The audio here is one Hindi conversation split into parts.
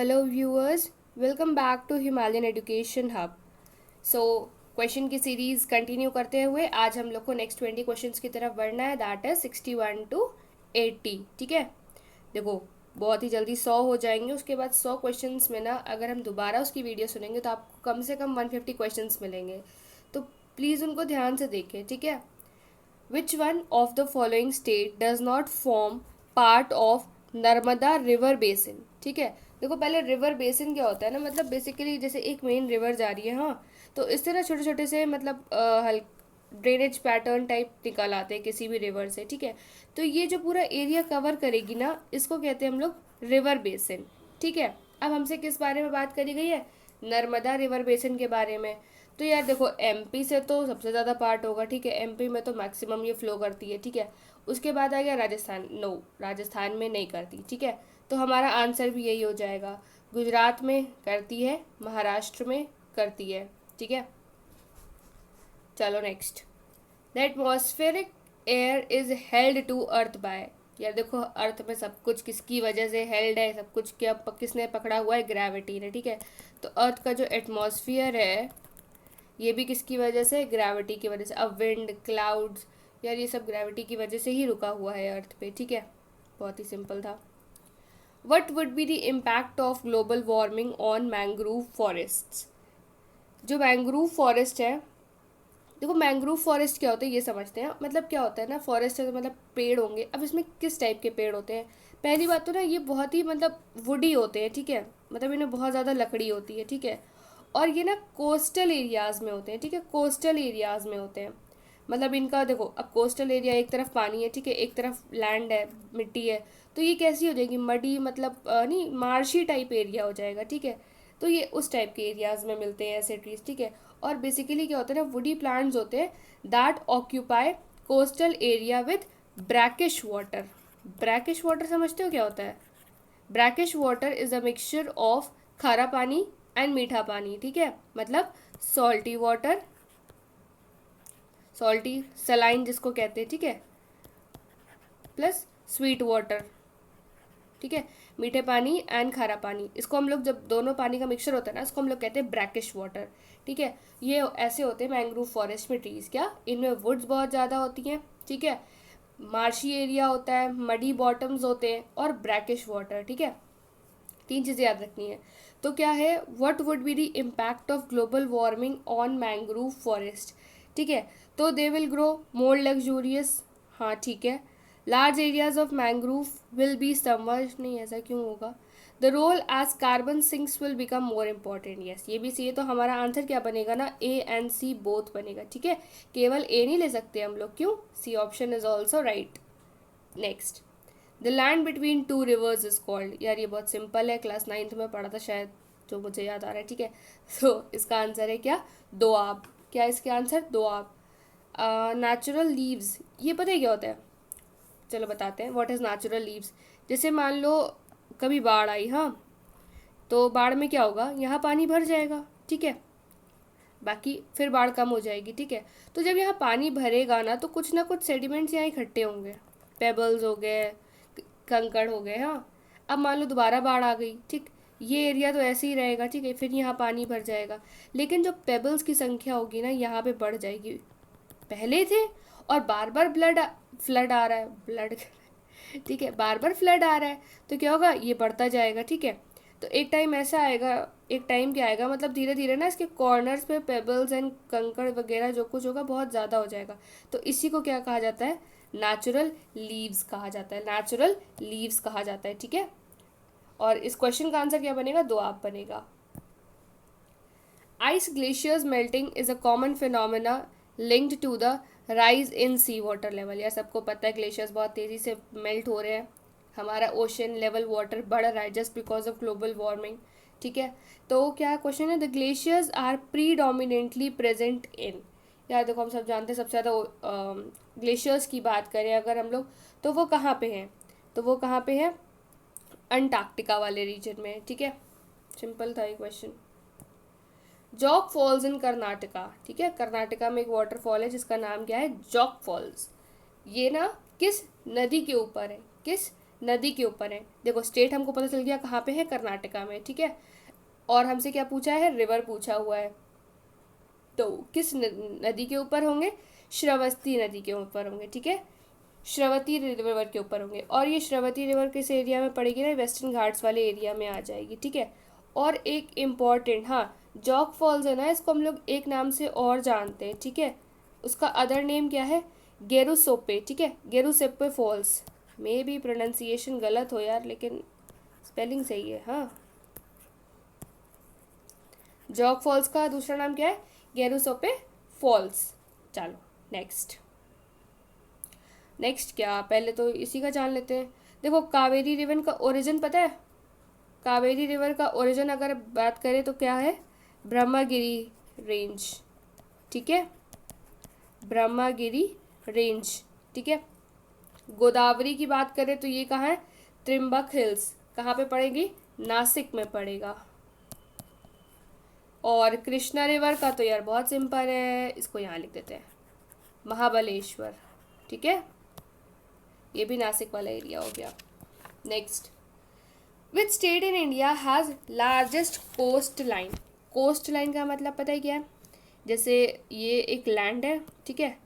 Hello viewers, welcome back to Himalayan Education Hub. So question की सीरीज़ कंटिन्यू करते हुए आज हम लोग को नेक्स्ट 20 क्वेश्चंस की तरफ बढ़ना है, दैट इज 61 टू 80। ठीक है, देखो बहुत ही जल्दी 100 हो जाएंगे। उसके बाद 100 क्वेश्चंस में ना अगर हम दोबारा उसकी वीडियो सुनेंगे तो आपको कम से कम 150 क्वेश्चंस मिलेंगे, तो प्लीज़ उनको ध्यान से देखें। ठीक है, which one of the following state does not form part of Narmada river basin. ठीक है, देखो पहले रिवर बेसिन क्या होता है ना, मतलब बेसिकली जैसे एक मेन रिवर जा रही है, हाँ, तो इस तरह छोटे छोटे से मतलब ड्रेनेज पैटर्न टाइप निकल आते हैं किसी भी रिवर से। ठीक है, तो ये जो पूरा एरिया कवर करेगी ना, इसको कहते हैं हम लोग रिवर बेसिन। ठीक है, अब हमसे किस बारे में बात करी गई है? नर्मदा रिवर बेसिन के बारे में। तो यार देखो, एमपी से तो सबसे ज़्यादा पार्ट होगा। ठीक है, एमपी में तो मैक्सिमम ये फ्लो करती है। ठीक है, उसके बाद आ गया राजस्थान। नो, राजस्थान में नहीं करती। ठीक है, तो हमारा आंसर भी यही हो जाएगा। गुजरात में करती है, महाराष्ट्र में करती है। ठीक है, चलो next. The atmospheric air is held to earth by. यार देखो, अर्थ में सब कुछ किसकी वजह से हेल्ड है, सब कुछ क्या किसने पकड़ा हुआ है? ग्रेविटी ने। ठीक है, तो अर्थ का जो एटमॉस्फेयर है ये भी किसकी वजह से? ग्रेविटी की वजह से। अब विंड, क्लाउड्स, यार ये सब ग्रेविटी की वजह से ही रुका हुआ है अर्थ पे। ठीक है, बहुत ही सिंपल था। What would be the impact of global warming on mangrove forests. जो मैंग्रोव फॉरेस्ट है, देखो मैंग्रोव फॉरेस्ट क्या होता है ये समझते हैं। मतलब क्या होता है ना, फॉरेस्ट है तो मतलब पेड़ होंगे। अब इसमें किस टाइप के पेड़ होते हैं? पहली बात तो ना, ये बहुत ही मतलब वुडी होते हैं। ठीक है, मतलब इन्हें बहुत ज़्यादा लकड़ी होती है। ठीक है, और ये ना कोस्टल एरियाज़ में होते हैं। ठीक है, कोस्टल एरियाज़ में होते हैं। मतलब इनका देखो, अब कोस्टल एरिया एक तरफ पानी है, ठीक है, एक तरफ लैंड है, मिट्टी है, तो ये कैसी हो जाएगी? मडी, मतलब नहीं, मार्शी टाइप एरिया हो जाएगा। ठीक है, तो ये उस टाइप के एरियाज़ में मिलते हैं ऐसे ट्रीज। ठीक है, और बेसिकली क्या होता है ना, वुडी प्लांट्स होते हैं that occupy coastal area with brackish water. Brackish water समझते हो क्या होता है? Brackish water is a mixture of खारा पानी एंड मीठा पानी। ठीक है, मतलब सॉल्टी वाटर, सॉल्टी सलाइन जिसको कहते हैं। ठीक है, प्लस स्वीट वाटर। ठीक है, मीठे पानी एंड खारा पानी, इसको हम लोग, जब दोनों पानी का मिक्सचर होता है ना, इसको हम लोग कहते हैं ब्रैकिश वाटर। ठीक है, ये ऐसे होते हैं मैंग्रोव फॉरेस्ट में ट्रीज। क्या इनमें वुड्स बहुत ज़्यादा होती हैं? ठीक है, मार्शी एरिया होता है, मडी बॉटम्स होते हैं, और ब्रैकिश वाटर। ठीक है, तीन चीज़ें याद रखनी है। तो क्या है, what would be the impact of global warming on mangrove forest? ठीक है, तो they will grow more luxurious. हाँ ठीक है, large areas of mangrove will be submerged. नहीं, ऐसा क्यों होगा? The role as carbon sinks will become more important. Yes, ये भी सही है। तो हमारा आंसर क्या बनेगा ना, ए एंड सी बोथ बनेगा। ठीक है, केवल ए नहीं ले सकते हम लोग, क्यों? Sea option is also right. Next, the land between two rivers is called. यार ये बहुत सिंपल है, क्लास 9th में पढ़ा था शायद, जो मुझे याद आ रहा है। ठीक है, तो इसका आंसर है क्या? दोआब। क्या इसके आंसर? दोआब। नेचुरल लीव्स, ये पता है क्या होता है? चलो बताते हैं, व्हाट इज़ नेचुरल लीव्स। जैसे मान लो कभी बाढ़ आई, हाँ, तो बाढ़ में क्या होगा? यहाँ पानी भर जाएगा। ठीक है, बाकी फिर बाढ़ कम हो जाएगी। ठीक है, तो जब यहाँ पानी भरेगा ना, तो कुछ ना कुछ सेडिमेंट्स यहाँ इकट्ठे होंगे, पेबल्स हो गए, कंकड़ हो गए। हाँ, अब मान लो दोबारा बाढ़ आ गई, ठीक, ये एरिया तो ऐसे ही रहेगा। ठीक है, फिर यहाँ पानी भर जाएगा, लेकिन जो पेबल्स की संख्या होगी ना, यहाँ पे बढ़ जाएगी। पहले थे और बार बार फ्लड आ रहा है, ब्लड ठीक है, बार बार फ्लड आ रहा है, तो क्या होगा? ये बढ़ता जाएगा। ठीक है, तो एक टाइम ऐसा आएगा, एक टाइम क्या आएगा, मतलब धीरे धीरे ना इसके कॉर्नर्स पे पेबल्स एंड कंकड़ वगैरह जो कुछ होगा बहुत ज़्यादा हो जाएगा। तो इसी को क्या कहा जाता है? नेचुरल लीव्स कहा जाता है। नेचुरल लीव्स कहा जाता है। ठीक है, और इस क्वेश्चन का आंसर क्या बनेगा? दो आप बनेगा। Ice glaciers melting is a common phenomena linked to the rise in sea water level. यार सबको पता है ग्लेशियर्स बहुत तेज़ी से मेल्ट हो रहे हैं, हमारा ओशन लेवल वाटर बढ़ रहा है just because of global warming. ठीक है, तो क्या क्वेश्चन है? The glaciers are predominantly present in. यार देखो, हम सब जानते हैं सबसे ज़्यादा ग्लेशियर्स की बात करें अगर हम लोग, तो वो कहाँ पे हैं? तो वो कहाँ पे है? अंटार्कटिका वाले रीजन में। ठीक है, सिंपल था ये question. Jog falls in Karnataka. ठीक है, कर्नाटका में एक वाटरफॉल है जिसका नाम क्या है? जॉग फॉल्स। ये ना किस नदी के ऊपर है? किस नदी के ऊपर है। देखो स्टेट हमको पता चल गया कहाँ पे है, कर्नाटका में, ठीक है। और हमसे क्या पूछा है, रिवर पूछा हुआ है, तो किस नदी के ऊपर होंगे, श्रावस्ती नदी के ऊपर होंगे, ठीक है, श्रावती रिवर के ऊपर होंगे। और ये श्रावती रिवर किस एरिया में पड़ेगी ना, वेस्टर्न घाट्स वाले एरिया में आ जाएगी, ठीक है। और एक इम्पॉर्टेंट, हाँ, जॉग फॉल्स है ना, इसको हम लोग एक नाम से और जानते हैं, ठीक है। उसका अदर नेम क्या है, गेरुसोपे, ठीक है, गेरुसेप्पे फॉल्स। मे भी प्रोनाउंसिएशन गलत हो यार, लेकिन स्पेलिंग सही है, हाँ। जॉग फॉल्स का दूसरा नाम क्या है, गेरुसोपे फॉल्स। चलो नेक्स्ट। नेक्स्ट क्या, पहले तो इसी का जान लेते हैं। देखो कावेरी रिवर का ओरिजिन पता है, कावेरी रिवर का ओरिजिन अगर बात करें तो क्या है, ब्रह्मगिरी रेंज, ठीक है, ब्रह्मगिरी रेंज, ठीक है। गोदावरी की बात करें तो ये कहाँ है, त्रिम्बक हिल्स, कहाँ पे पड़ेगी, नासिक में पड़ेगा। और कृष्णा रिवर का तो यार बहुत सिंपल है, इसको यहाँ लिख देते हैं, महाबलेश्वर, ठीक है, ये भी नासिक वाला एरिया हो गया। Next, which state in India has largest coast line. Coast line का मतलब पता है क्या है, जैसे ये एक लैंड है, ठीक है,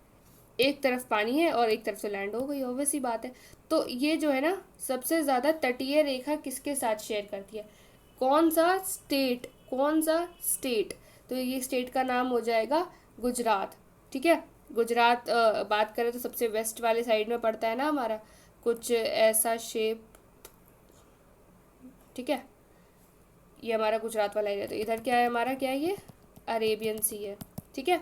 एक तरफ पानी है और एक तरफ से लैंड हो गई, ऑब्वियस सी बात है। तो ये जो है ना, सबसे ज़्यादा तटीय रेखा किसके साथ शेयर करती है, कौन सा स्टेट, कौन सा स्टेट, तो ये स्टेट का नाम हो जाएगा गुजरात, ठीक है। गुजरात बात करें तो सबसे वेस्ट वाले साइड में पड़ता है ना हमारा, कुछ ऐसा शेप, ठीक है, ये हमारा गुजरात वाला एरिया। तो इधर क्या है हमारा, क्या है ये, अरेबियन सी है, ठीक है।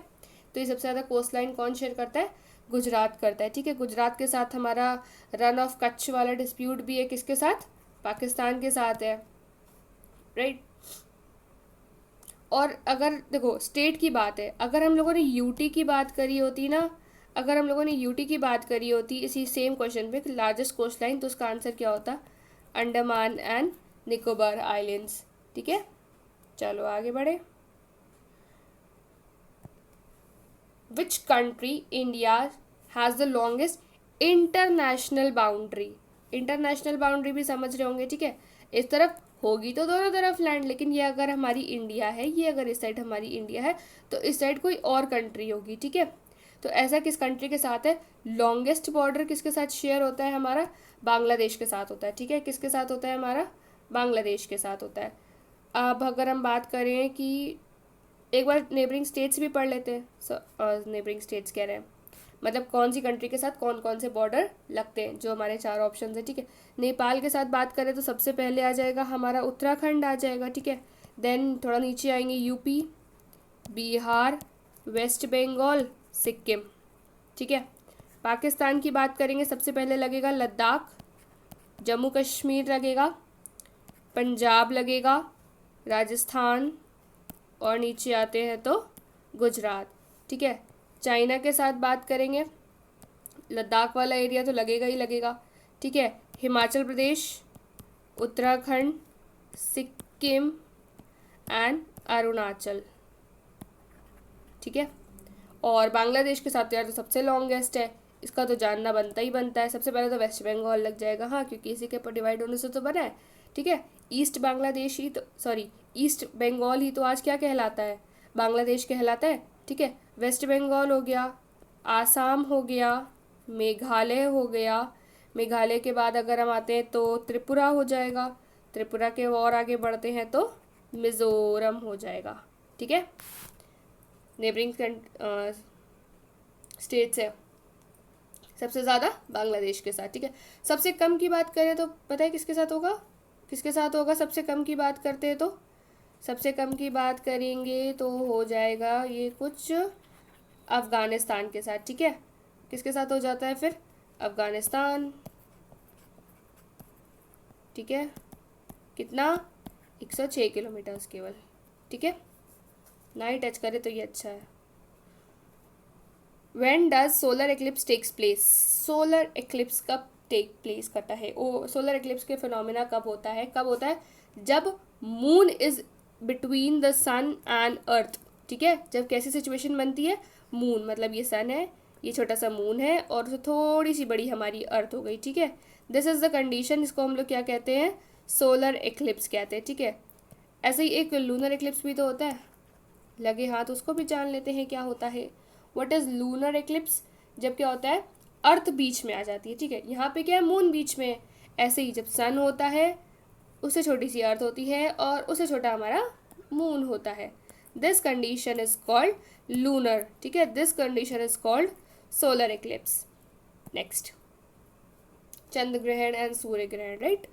तो ये सबसे ज़्यादा कोस्ट लाइन कौन शेयर करता है, गुजरात करता है, ठीक है। गुजरात के साथ हमारा रन ऑफ कच्छ वाला डिस्प्यूट भी है, किसके साथ, पाकिस्तान के साथ है, राइट। और अगर देखो स्टेट की बात है, अगर हम लोगों ने यूटी की बात करी होती ना, अगर हम लोगों ने यूटी की बात करी होती इसी सेम क्वेश्चन पे, लार्जेस्ट कोस्ट लाइन, तो उसका आंसर क्या होता, अंडमान एंड निकोबार आइलैंड्स, ठीक है। चलो आगे बढ़े। Which country India has the longest international boundary. International boundary भी समझ रहे होंगे, ठीक है, इस तरफ होगी तो दोनों तरफ लैंड, लेकिन ये अगर हमारी इंडिया है, ये अगर इस साइड हमारी इंडिया है, तो इस साइड कोई और कंट्री होगी, ठीक है। तो ऐसा किस कंट्री के साथ है, लॉन्गेस्ट बॉर्डर किसके साथ शेयर होता है हमारा, बांग्लादेश के साथ होता है, ठीक है। किसके साथ होता है हमारा, बांग्लादेश के साथ होता है। अब अगर हम बात करें कि एक बार नेबरिंग स्टेट्स भी पढ़ लेते हैं, नेबरिंग स्टेट्स कह रहे हैं, मतलब कौन सी कंट्री के साथ कौन कौन से बॉर्डर लगते हैं, जो हमारे चार ऑप्शन है, ठीक है। नेपाल के साथ बात करें तो सबसे पहले आ जाएगा हमारा उत्तराखंड आ जाएगा, ठीक है। देन थोड़ा नीचे आएंगे यूपी, बिहार, वेस्ट बंगाल, सिक्किम, ठीक है। पाकिस्तान की बात करेंगे, सबसे पहले लगेगा लद्दाख, जम्मू कश्मीर लगेगा, पंजाब लगेगा, राजस्थान, और नीचे आते हैं तो गुजरात, ठीक है। चाइना के साथ बात करेंगे, लद्दाख वाला एरिया तो लगेगा ही लगेगा, ठीक है। हिमाचल प्रदेश, उत्तराखंड, सिक्किम एंड अरुणाचल, ठीक है। और बांग्लादेश के साथ यार तो सबसे लॉन्गेस्ट है, इसका तो जानना बनता ही बनता है। सबसे पहले तो वेस्ट बंगाल लग जाएगा, हाँ, क्योंकि इसी के ऊपर डिवाइड होने से तो बना है, ठीक है। ईस्ट बांग्लादेश ही तो, सॉरी, ईस्ट बंगाल ही तो आज क्या कहलाता है, बांग्लादेश कहलाता है, ठीक है। वेस्ट बंगाल हो गया, आसाम हो गया, मेघालय हो गया, मेघालय के बाद अगर हम आते हैं तो त्रिपुरा हो जाएगा, त्रिपुरा के और आगे बढ़ते हैं तो मिज़ोरम हो जाएगा, ठीक है। नेबरिंग स्टेट्स है सबसे ज़्यादा बांग्लादेश के साथ, ठीक है। सबसे कम की बात करें तो पता है किसके साथ होगा, किसके साथ होगा, सबसे कम की बात करते हैं तो, सबसे कम की बात करेंगे तो हो जाएगा ये कुछ अफ़गानिस्तान के साथ, ठीक है। किसके साथ हो जाता है फिर, अफ़गानिस्तान, ठीक है। कितना, 106 किलोमीटर्स केवल, ठीक है, ना ही टच करे तो ये अच्छा है। When does solar eclipse takes place? Solar eclipse कब टेक प्लेस करता है, ओ सोलर एक्लिप्स के फिनोमिना कब होता है, कब होता है, जब moon is between the sun and earth, ठीक है। जब कैसी सिचुएशन बनती है, मून मतलब ये सन है, ये छोटा सा मून है और थोड़ी सी बड़ी हमारी अर्थ हो गई, ठीक है। दिस इज़ द कंडीशन, इसको हम लोग क्या कहते हैं, सोलर एक्लिप्स कहते हैं, ठीक है। ऐसे ही एक लूनर एक्लिप्स भी तो होता है, लगे हाथ उसको भी जान लेते हैं क्या होता है। What is lunar eclipse? जब क्या होता है, अर्थ बीच में आ जाती है, ठीक है। यहाँ पे क्या है, मून बीच में है। ऐसे ही जब सन होता है उससे छोटी सी अर्थ होती है और उससे छोटा हमारा मून होता है। This condition is called lunar, ठीक है। This condition is called solar eclipse. Next, चंद्र ग्रहण एंड सूर्य ग्रहण, right.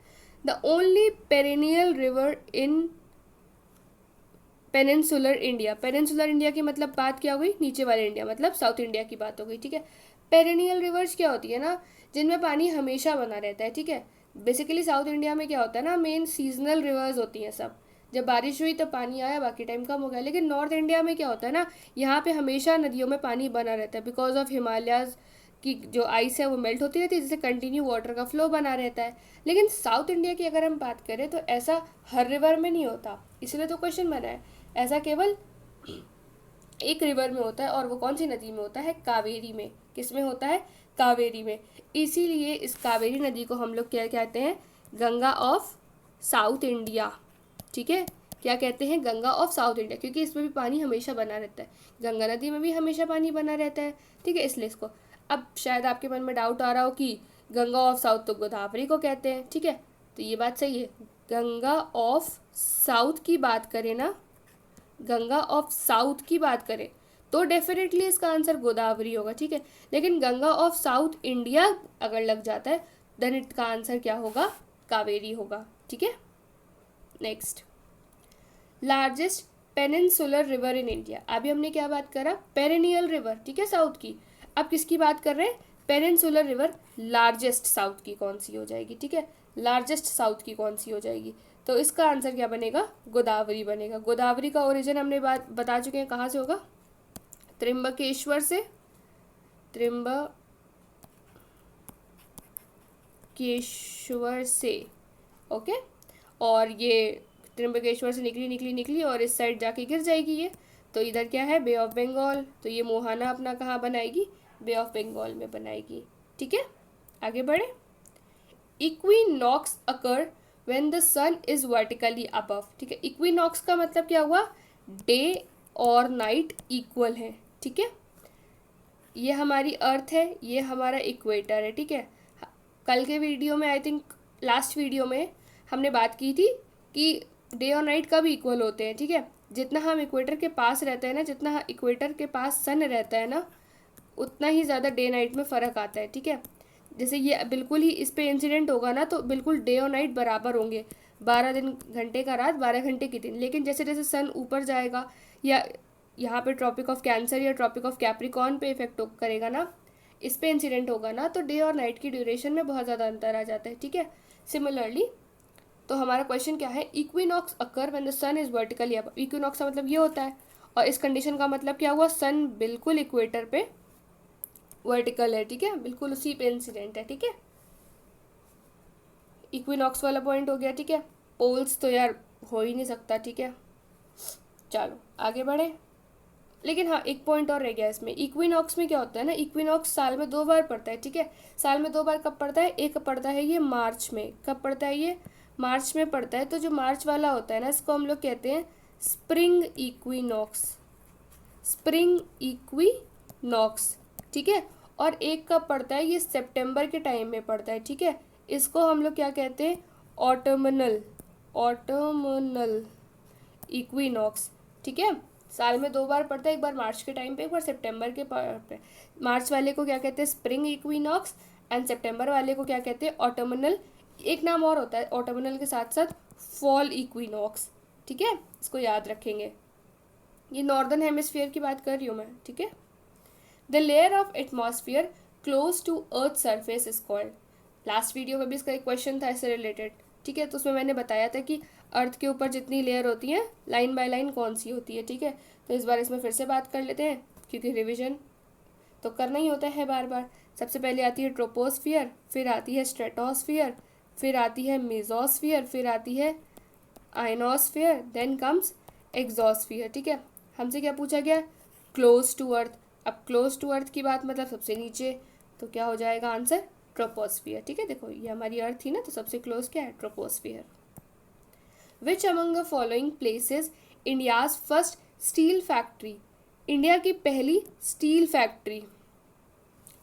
The only perennial river in peninsular India. Peninsular India की मतलब बात क्या हो गई, नीचे वाले इंडिया, मतलब साउथ इंडिया की बात हो गई, ठीक है। पेरिनियल रिवर्स क्या होती है ना, जिनमें पानी हमेशा बना रहता है, ठीक है। बेसिकली साउथ इंडिया में क्या होता है ना, मेन सीजनल रिवर्स होती हैं सब, जब बारिश हुई तब पानी आया, बाकी टाइम कम हो गया। लेकिन नॉर्थ इंडिया में क्या होता है ना, यहाँ पे हमेशा नदियों में पानी बना रहता है, बिकॉज ऑफ हिमालयाज की जो आइस है वो मेल्ट होती रहती है, जिससे कंटिन्यू वाटर का फ्लो बना रहता है। लेकिन साउथ इंडिया की अगर हम बात करें तो ऐसा हर रिवर में नहीं होता, इसलिए तो क्वेश्चन बना है। ऐसा केवल एक रिवर में होता है, और वो कौन सी नदी में होता है, कावेरी में। किस में होता है, कावेरी में। इसीलिए इस कावेरी नदी को हम लोग क्या कहते हैं, गंगा ऑफ साउथ इंडिया, ठीक है। क्या कहते हैं, गंगा ऑफ साउथ इंडिया, क्योंकि इसमें भी पानी हमेशा बना रहता है, गंगा नदी में भी हमेशा पानी बना रहता है, ठीक है, इसलिए इसको। अब शायद आपके मन में डाउट आ रहा हो कि गंगा ऑफ साउथ तो गोदावरी को कहते हैं, ठीक है। तो ये बात सही है, गंगा ऑफ साउथ की बात करें ना, गंगा ऑफ साउथ की बात करें तो डेफिनेटली इसका आंसर गोदावरी होगा, ठीक है। लेकिन गंगा ऑफ साउथ इंडिया अगर लग जाता है देन इसका आंसर क्या होगा, कावेरी होगा, ठीक है। Next, largest peninsular river in India. अभी हमने क्या बात करा, पेरिनियल रिवर, ठीक है, साउथ की। अब किसकी बात कर रहे हैं, पेनिनसुलर रिवर। लार्जेस्ट साउथ की कौन सी हो जाएगी, ठीक है, लार्जेस्ट साउथ की कौन सी हो जाएगी, तो इसका आंसर क्या बनेगा, गोदावरी बनेगा। गोदावरी का ओरिजिन हमने बात बता चुके हैं, कहाँ से होगा, त्र्यंबकेश्वर से, त्र्यंबकेश्वर से, ओके। और ये त्र्यंबकेश्वर से निकली निकली निकली और इस साइड जाके गिर जाएगी ये, तो इधर क्या है, बे ऑफ बंगाल। तो ये मोहाना अपना कहाँ बनाएगी, बे ऑफ बंगाल में बनाएगी, ठीक है। आगे बढ़े, equinox occur when the sun is vertically above, ठीक है। इक्विनॉक्स का मतलब क्या हुआ, डे और नाइट इक्वल है, ठीक है। ये हमारी अर्थ है, ये हमारा इक्वेटर है, ठीक है। कल के वीडियो में, आई थिंक लास्ट वीडियो में हमने बात की थी कि डे और नाइट कब इक्वल होते हैं, ठीक है। जितना हम इक्वेटर के पास रहते हैं ना, जितना इक्वेटर के पास सन रहता है ना, उतना ही ज़्यादा डे नाइट में फ़र्क आता है, ठीक है। जैसे ये बिल्कुल ही इस पे इंसिडेंट होगा ना, तो बिल्कुल डे और नाइट बराबर होंगे, 12 घंटे का रात, 12 घंटे की दिन। लेकिन जैसे जैसे सन ऊपर जाएगा, या यहाँ पे ट्रॉपिक ऑफ कैंसर या ट्रॉपिक ऑफ कैप्रिकॉर्न पे इफेक्ट करेगा ना, इस पे इंसिडेंट होगा ना, तो डे और नाइट की ड्यूरेशन में बहुत ज़्यादा अंतर आ जाता है, ठीक है। सिमिलरली, तो हमारा क्वेश्चन क्या है, equinox occur when the sun is vertically above. Equinox का मतलब ये होता है, और इस कंडीशन का मतलब क्या हुआ, सन बिल्कुल इक्वेटर पे वर्टिकल है, ठीक है, बिल्कुल उसी पे इंसिडेंट है, ठीक है। इक्विनॉक्स वाला पॉइंट हो गया, ठीक है। पोल्स तो यार हो ही नहीं सकता, ठीक है। चलो आगे बढ़े, लेकिन हाँ एक पॉइंट और रह गया इसमें। इक्विनॉक्स में क्या होता है ना, इक्विनॉक्स साल में 2 बार पड़ता है, ठीक है। साल में 2 बार कब पड़ता है, एक पड़ता है ये मार्च में। कब पड़ता है ये, मार्च में पड़ता है। तो जो मार्च वाला होता है ना, इसको हम लोग कहते हैं स्प्रिंग इक्विनॉक्स, स्प्रिंग इक्विनॉक्स, ठीक है। और एक कब पड़ता है, ये सितंबर के टाइम में पड़ता है, ठीक है। इसको हम लोग क्या कहते हैं, ऑटमनल, ऑटमनल इक्विनॉक्स, ठीक है। साल में 2 बार पड़ता है, एक बार मार्च के टाइम पे, एक बार सितंबर के पे। मार्च वाले को क्या कहते हैं, स्प्रिंग इक्विनॉक्स, एंड सितंबर वाले को क्या कहते हैं, ऑटमनल। एक नाम और होता है ऑटमनल के साथ साथ, फॉल इक्विनॉक्स, ठीक है, इसको याद रखेंगे। ये नॉर्दर्न हेमिस्फीयर की बात कर रही हूँ मैं, ठीक है। The layer of atmosphere close to earth surface is called. Last video में भी इसका एक क्वेश्चन था इससे रिलेटेड, ठीक है। तो उसमें मैंने बताया था कि अर्थ के ऊपर जितनी लेयर होती हैं लाइन बाय लाइन कौन सी होती है, ठीक है। तो इस बार इसमें फिर से बात कर लेते हैं, क्योंकि रिविजन तो करना ही होता है बार बार। सबसे पहले आती है ट्रोपोस्फियर, फिर आती है स्ट्रेटोस्फियर, फिर आती है मेसोस्फियर, फिर आती है आयनोस्फियर, देन कम्स एक्सोस्फियर, ठीक है। हमसे क्या पूछा गया, क्लोज टू अर्थ। अब क्लोज टू अर्थ की बात मतलब सबसे नीचे, तो क्या हो जाएगा आंसर, ट्रोपोस्फियर, ठीक है। देखो ये हमारी अर्थ थी ना, तो सबसे क्लोज क्या है, troposphere. Which among the following places India's first steel factory, India की पहली steel factory.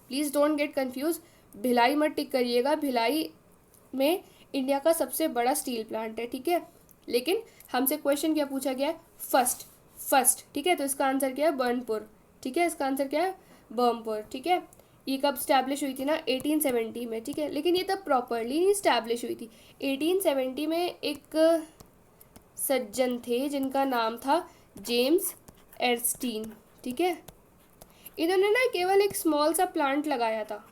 Please don't get confuse, Bhilai मत टिक करिएगा, भिलाई में इंडिया का सबसे बड़ा स्टील प्लांट है, ठीक है। लेकिन हमसे क्वेश्चन क्या पूछा गया है, फर्स्ट, फर्स्ट, ठीक है। तो इसका आंसर क्या है, बर्नपुर, ठीक है। इसका आंसर क्या है, बर्नपुर, ठीक है। ये कब स्टैब्लिश हुई थी ना, 1870 में, ठीक है। लेकिन ये तब प्रॉपरली नहीं स्टैब्लिश हुई थी। 1870 में एक सज्जन थे जिनका नाम था जेम्स एर्स्टीन, ठीक है। इन्होंने ना केवल एक स्मॉल सा प्लांट लगाया था,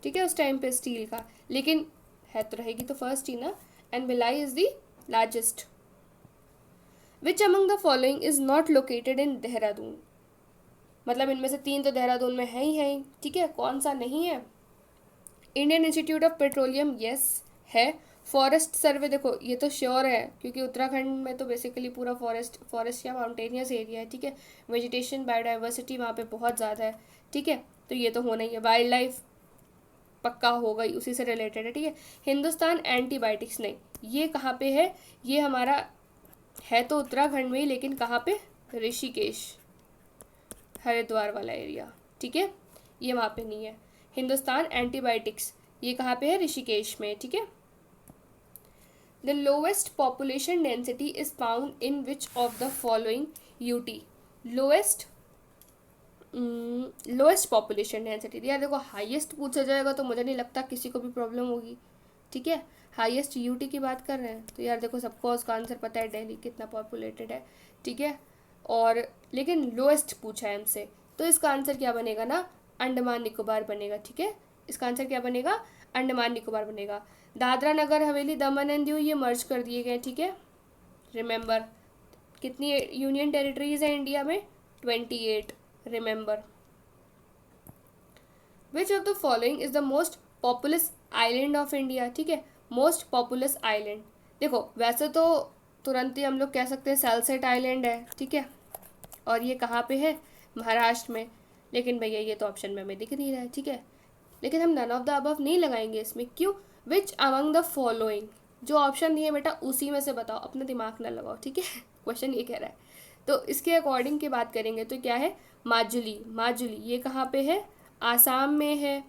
ठीक है, उस टाइम पे स्टील का। लेकिन है तो रहेगी तो फर्स्ट ही ना। And Bhilai is the largest. Which among the following is not located in Dehradun, मतलब इनमें से 3 तो देहरादून में है ही, ठीक है। कौन सा नहीं है, Indian institute of petroleum, yes है। फॉरेस्ट सर्वे, देखो ये तो श्योर है, क्योंकि उत्तराखंड में तो बेसिकली पूरा फॉरेस्ट या माउंटेनियस एरिया है, ठीक है। वेजिटेशन बायोडाइवर्सिटी वहाँ पे बहुत ज़्यादा है, ठीक है। तो ये तो होना ही है। वाइल्ड लाइफ पक्का हो गई, उसी से रिलेटेड है, ठीक है। हिंदुस्तान एंटीबायोटिक्स, नहीं, ये कहाँ पे है, ये हमारा है तो उत्तराखंड में ही, लेकिन कहाँ पे, ऋषिकेश, हरिद्वार वाला एरिया, ठीक है। ये वहाँ पे नहीं है। हिंदुस्तान एंटीबायोटिक्स ये कहाँ पे है, ऋषिकेश में, ठीक है। The lowest population density is found in which of the following UT, lowest lowest population density. यार देखो हाईएस्ट पूछा जाएगा तो मुझे नहीं लगता किसी को भी प्रॉब्लम होगी, ठीक है। हाईएस्ट यूटी की बात कर रहे हैं तो यार देखो सबको उसका आंसर पता है, दिल्ली कितना पॉपुलेटेड है, ठीक है। और लेकिन लोएस्ट पूछा है हमसे, तो इसका आंसर क्या बनेगा ना, अंडमान निकोबार बनेगा, ठीक है। इसका आंसर क्या बनेगा, अंडमान निकोबार बनेगा। दादरा नगर हवेली दमन एंड दीव ये मर्ज कर दिए गए, ठीक है। रिमेंबर कितनी यूनियन टेरिटरीज है इंडिया में, 28, remember. Which of the following is the most populous island of India, ठीक है। मोस्ट पॉपुलस आइलैंड, देखो वैसे तो तुरंत ही हम लोग कह सकते हैं सैलसेट आइलैंड है, ठीक है। और ये कहाँ पे है, महाराष्ट्र में। लेकिन भैया ये तो ऑप्शन में हमें दिख नहीं रहा है, ठीक है। लेकिन हम नन ऑफ द अबव नहीं लगाएंगे इसमें, क्यों, विच अमंग द फॉलोइंग, जो ऑप्शन दिए बेटा उसी में से बताओ, अपना दिमाग ना लगाओ, ठीक है। क्वेश्चन ये कह रहा है, तो इसके अकॉर्डिंग की बात करेंगे तो क्या है, माजुली, माजुली ये कहाँ पे है, आसाम में है।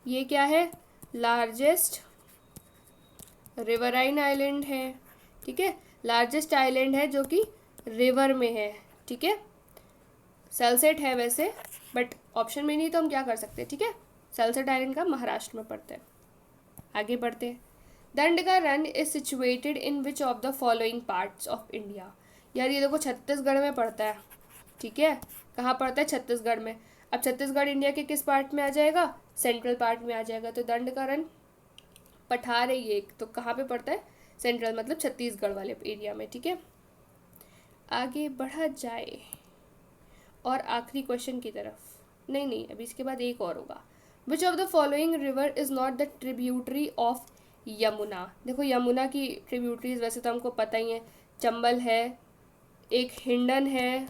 ये क्या है, लार्जेस्ट रिवराइन आइलैंड है, ठीक है। लार्जेस्ट आइलैंड है जो कि रिवर में है, ठीक है। सैलसेट है वैसे, बट ऑप्शन में नहीं तो हम क्या कर सकते हैं, ठीक है। सैलसेट आइलैंड का महाराष्ट्र में पड़ता है। आगे बढ़ते हैं। दंड का run is situated in which of the following parts of India, यार ये देखो छत्तीसगढ़ में पड़ता है, ठीक है। कहाँ पड़ता है, छत्तीसगढ़ में। अब छत्तीसगढ़ इंडिया के किस पार्ट में आ जाएगा, सेंट्रल पार्ट में आ जाएगा। तो दंड का रन पठार है ये, तो कहाँ पे पड़ता है, सेंट्रल मतलब छत्तीसगढ़ वाले एरिया में, ठीक है। आगे बढ़ा जाए और आखिरी क्वेश्चन की तरफ, नहीं अभी इसके बाद एक और होगा। Which of the following river is not the tributary of Yamuna, देखो यमुना की ट्रिब्यूटरीज वैसे तो हमको पता ही है, चंबल है, एक हिंडन है,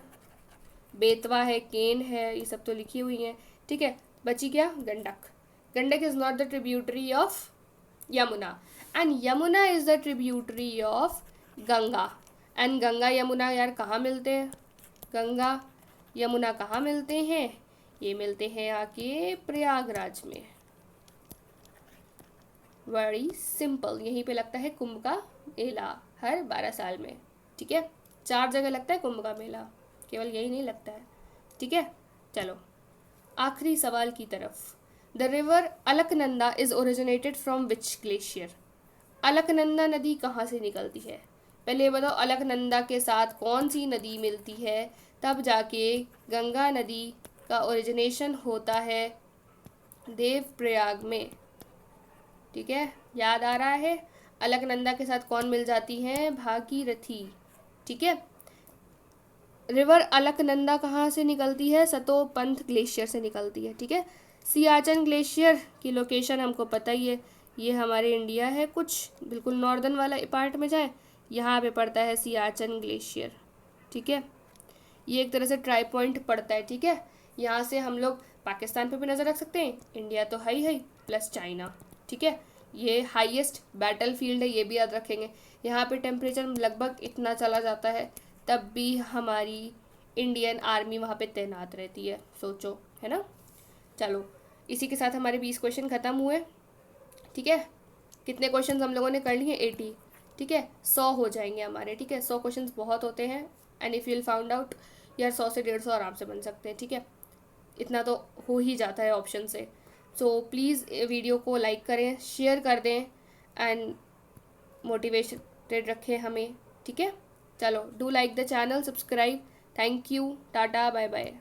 बेतवा है, केन है, ये सब तो लिखी हुई हैं, ठीक है। बची क्या, Gandak, Gandak is not the tributary of Yamuna, and Yamuna is the tributary of Ganga. And Ganga Yamuna यार कहाँ मिलते हैं, गंगा यमुना कहाँ मिलते हैं, ये मिलते हैं आके प्रयागराज में। बड़ी सिंपल, यहीं पे लगता है कुंभ का मेला हर 12 साल में, ठीक है। 4 जगह लगता है कुंभ का मेला, केवल यही नहीं लगता है, ठीक है। चलो आखिरी सवाल की तरफ। The river Alaknanda is originated from which glacier, Alaknanda नदी कहाँ से निकलती है, पहले बताओ। अलकनंदा के साथ कौन सी नदी मिलती है, तब जाके गंगा नदी का ओरिजिनेशन होता है देवप्रयाग में, ठीक है। याद आ रहा है, अलकनंदा के साथ कौन मिल जाती है, भागीरथी, ठीक है। रिवर अलकनंदा कहाँ से निकलती है, सतोपंथ ग्लेशियर से निकलती है, ठीक है। सियाचन ग्लेशियर की लोकेशन हमको पता ही है, ये हमारे इंडिया है, कुछ बिल्कुल नॉर्दर्न वाला पार्ट में जाए, यहाँ पे पड़ता है सियाचन ग्लेशियर, ठीक है। ये एक तरह से ट्राई पॉइंट पड़ता है, ठीक है। यहाँ से हम लोग पाकिस्तान पे भी नज़र रख सकते हैं, इंडिया तो है ही है, प्लस चाइना, ठीक है, ये हाईएस्ट बैटल फील्ड है, ये भी याद रखेंगे। यहाँ पे टेम्परेचर लगभग इतना चला जाता है, तब भी हमारी इंडियन आर्मी वहाँ पे तैनात रहती है, सोचो, है ना। चलो, इसी के साथ हमारे 20 क्वेश्चन ख़त्म हुए। ठीक है, कितने क्वेश्चन हम लोगों ने कर लिए? 80। ठीक है, 100 हो जाएंगे हमारे। ठीक है, 100 क्वेश्चन बहुत होते हैं। And if you'll found out, यार 100 से 150 आराम से बन सकते हैं। ठीक है, इतना तो हो ही जाता है ऑप्शन से। सो प्लीज़ वीडियो को लाइक करें, शेयर कर दें एंड मोटिवेटेड रखें हमें। ठीक है, चलो, do like the channel, subscribe. Thank you, tata, bye bye.